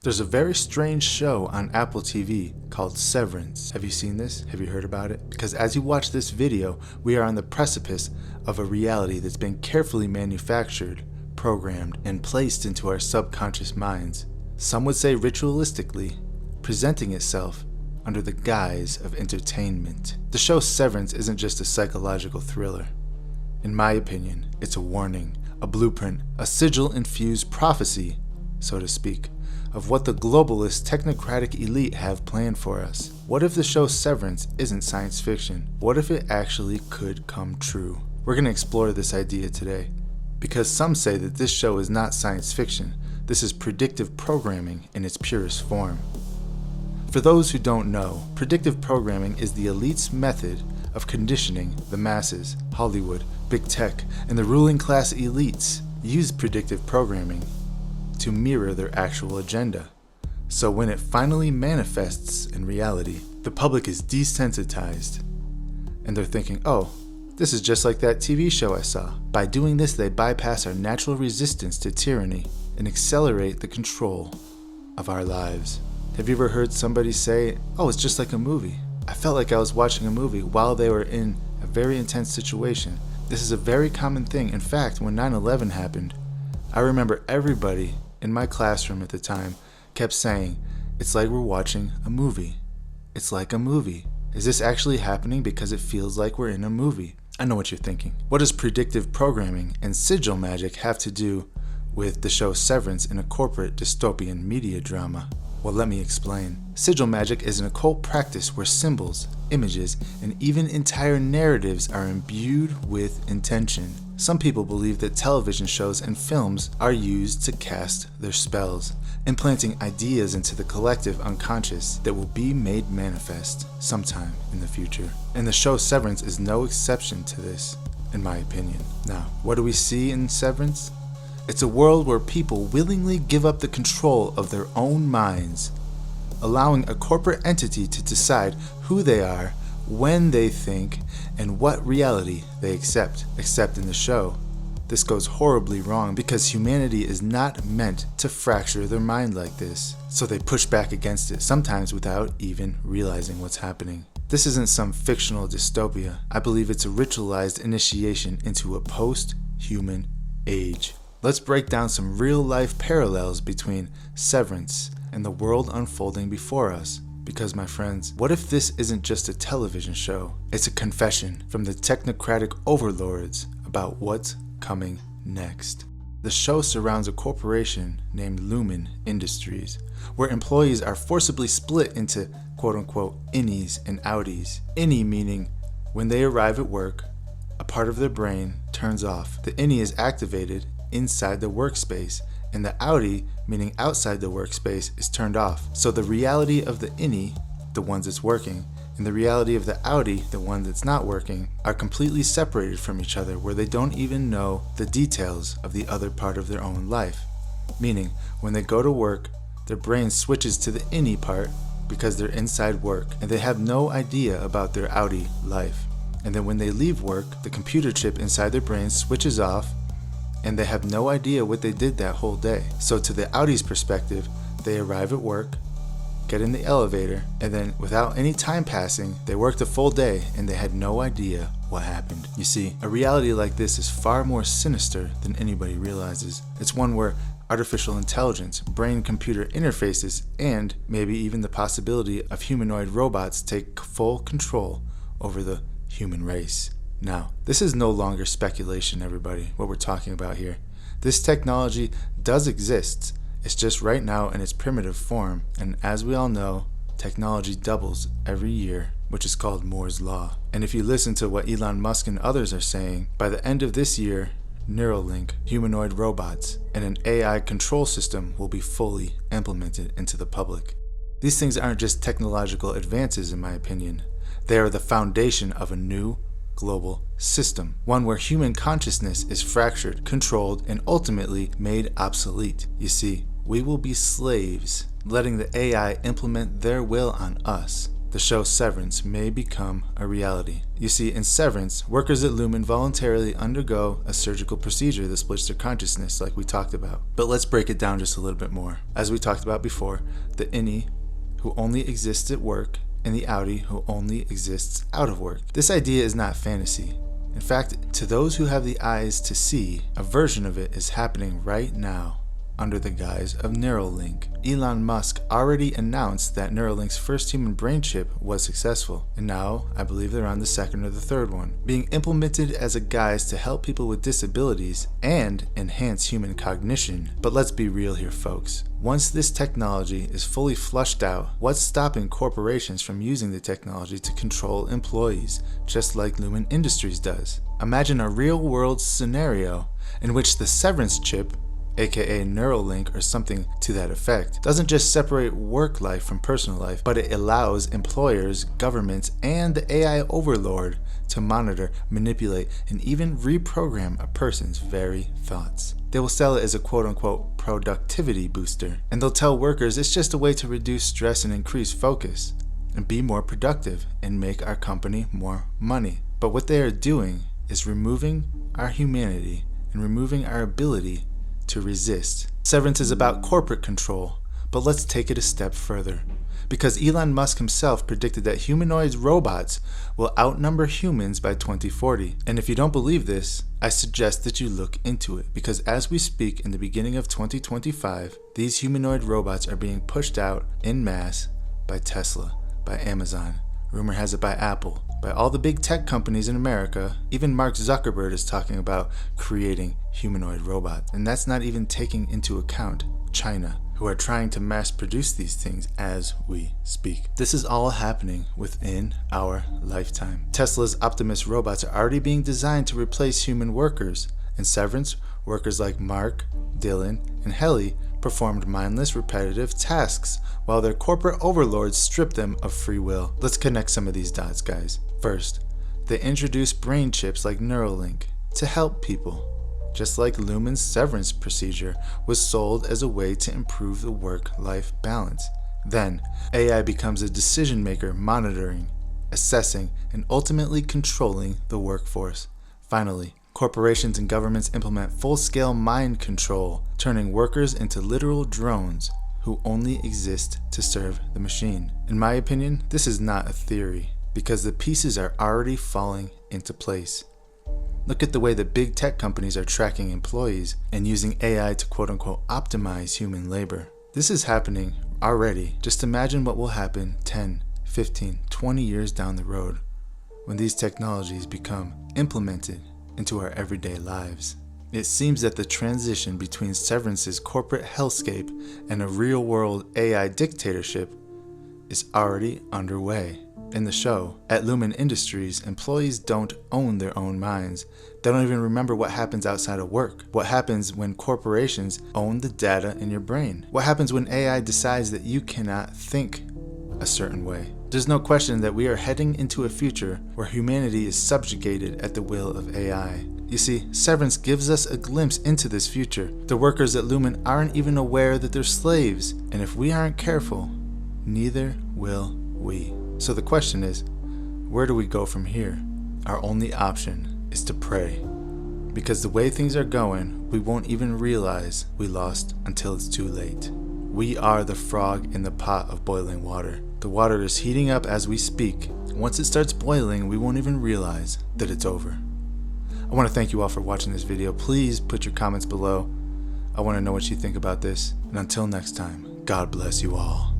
There's a very strange show on Apple TV called Severance. Have you seen this? Have you heard about it? Because as you watch this video, we are on the precipice of a reality that's been carefully manufactured, programmed, and placed into our subconscious minds. Some would say ritualistically, presenting itself under the guise of entertainment. The show Severance isn't just a psychological thriller. In my opinion, it's a warning, a blueprint, a sigil-infused prophecy, so to speak, of what the globalist technocratic elite have planned for us. What if the show Severance isn't science fiction? What if it actually could come true? We're going to explore this idea today, because some say that this show is not science fiction. This is predictive programming in its purest form. For those who don't know, predictive programming is the elite's method of conditioning the masses. Hollywood, big tech, and the ruling class elites use predictive programming to mirror their actual agenda. So when it finally manifests in reality, the public is desensitized, and they're thinking, oh, this is just like that TV show I saw. By doing this, they bypass our natural resistance to tyranny and accelerate the control of our lives. Have you ever heard somebody say, oh, it's just like a movie? I felt like I was watching a movie while they were in a very intense situation. This is a very common thing. In fact, when 9/11 happened, I remember everybody in my classroom at the time kept saying, it's like we're watching a movie. It's like a movie. Is this actually happening? Because it feels like we're in a movie. I know what you're thinking. What does predictive programming and sigil magic have to do with the show Severance in a corporate dystopian media drama? Well, let me explain. Sigil magic is an occult practice where symbols, images, and even entire narratives are imbued with intention. Some people believe that television shows and films are used to cast their spells, implanting ideas into the collective unconscious that will be made manifest sometime in the future. And the show Severance is no exception to this, in my opinion. Now, what do we see in Severance? It's a world where people willingly give up the control of their own minds, allowing a corporate entity to decide who they are, when they think, and what reality they accept. Except in the show, this goes horribly wrong because humanity is not meant to fracture their mind like this. So they push back against it, sometimes without even realizing what's happening. This isn't some fictional dystopia. I believe it's a ritualized initiation into a post-human age. Let's break down some real-life parallels between Severance and the world unfolding before us. Because, my friends, what if this isn't just a television show? It's a confession from the technocratic overlords about what's coming next. The show surrounds a corporation named Lumen Industries, where employees are forcibly split into quote-unquote innies and outies. Innie meaning when they arrive at work, a part of their brain turns off. The innie is activated inside the workspace, and the outie, meaning outside the workspace, is turned off. So the reality of the innie, the ones that's working, and the reality of the outie, the one that's not working, are completely separated from each other, where they don't even know the details of the other part of their own life. Meaning, when they go to work, their brain switches to the innie part because they're inside work, and they have no idea about their outie life. And then when they leave work, the computer chip inside their brain switches off, and they have no idea what they did that whole day. So to the outie's perspective, they arrive at work, get in the elevator, and then without any time passing, they worked a full day and they had no idea what happened. You see, a reality like this is far more sinister than anybody realizes. It's one where artificial intelligence, brain-computer interfaces, and maybe even the possibility of humanoid robots take full control over the human race. Now, this is no longer speculation, everybody, what we're talking about here. This technology does exist. It's just right now in its primitive form, and as we all know, technology doubles every year, which is called Moore's Law. And if you listen to what Elon Musk and others are saying, by the end of this year, Neuralink, humanoid robots, and an AI control system will be fully implemented into the public. These things aren't just technological advances, in my opinion. They are the foundation of a new global system, one where human consciousness is fractured, controlled, and ultimately made obsolete. You see, we will be slaves, letting the AI implement their will on us. the show Severance may become a reality. You see, in Severance, workers at Lumen voluntarily undergo a surgical procedure that splits their consciousness like we talked about. But let's break it down just a little bit more. As we talked about before, the innie, who only exists at work, and the outie, who only exists out of work. This idea is not fantasy. In fact, to those who have the eyes to see, a version of it is happening right now under the guise of Neuralink. Elon Musk already announced that Neuralink's first human brain chip was successful, and now I believe they're on the second or the third one, being implemented as a guise to help people with disabilities and enhance human cognition. But let's be real here, folks. Once this technology is fully flushed out, what's stopping corporations from using the technology to control employees, just like Lumen Industries does? Imagine a real-world scenario in which the Severance chip, aka Neuralink or something to that effect, doesn't just separate work life from personal life, but it allows employers, governments, and the AI overlord to monitor, manipulate, and even reprogram a person's very thoughts. They will sell it as a quote-unquote productivity booster, and they'll tell workers it's just a way to reduce stress and increase focus, and be more productive, and make our company more money. But what they are doing is removing our humanity and removing our ability to resist. Severance is about corporate control, but let's take it a step further. Because Elon Musk himself predicted that humanoid robots will outnumber humans by 2040. And if you don't believe this, I suggest that you look into it, because as we speak in the beginning of 2025, these humanoid robots are being pushed out en masse by Tesla, by Amazon, rumor has it by Apple, by all the big tech companies in America. Even Mark Zuckerberg is talking about creating humanoid robots. And that's not even taking into account China, who are trying to mass produce these things as we speak. This is all happening within our lifetime. Tesla's Optimus robots are already being designed to replace human workers. In Severance, workers like Mark, Dylan, and Helly performed mindless, repetitive tasks while their corporate overlords stripped them of free will. Let's connect some of these dots, guys. First, they introduced brain chips like Neuralink to help people, just like Lumen's Severance procedure was sold as a way to improve the work-life balance. Then, AI becomes a decision maker, monitoring, assessing, and ultimately controlling the workforce. Finally, corporations and governments implement full-scale mind control, turning workers into literal drones who only exist to serve the machine. In my opinion, this is not a theory, because the pieces are already falling into place. Look at the way that big tech companies are tracking employees and using AI to quote-unquote optimize human labor. This is happening already. Just imagine what will happen 10, 15, 20 years down the road when these technologies become implemented into our everyday lives. It seems that the transition between Severance's corporate hellscape and a real-world AI dictatorship is already underway. In the show, at Lumen Industries, employees don't own their own minds. They don't even remember what happens outside of work. What happens when corporations own the data in your brain? What happens when AI decides that you cannot think a certain way? There's no question that we are heading into a future where humanity is subjugated at the will of AI. You see, Severance gives us a glimpse into this future. The workers at Lumen aren't even aware that they're slaves, and if we aren't careful, neither will we. So the question is, where do we go from here? Our only option is to pray. Because the way things are going, we won't even realize we lost until it's too late. We are the frog in the pot of boiling water. The water is heating up as we speak. Once it starts boiling, we won't even realize that it's over. I want to thank you all for watching this video. Please put your comments below. I want to know what you think about this. And until next time, God bless you all.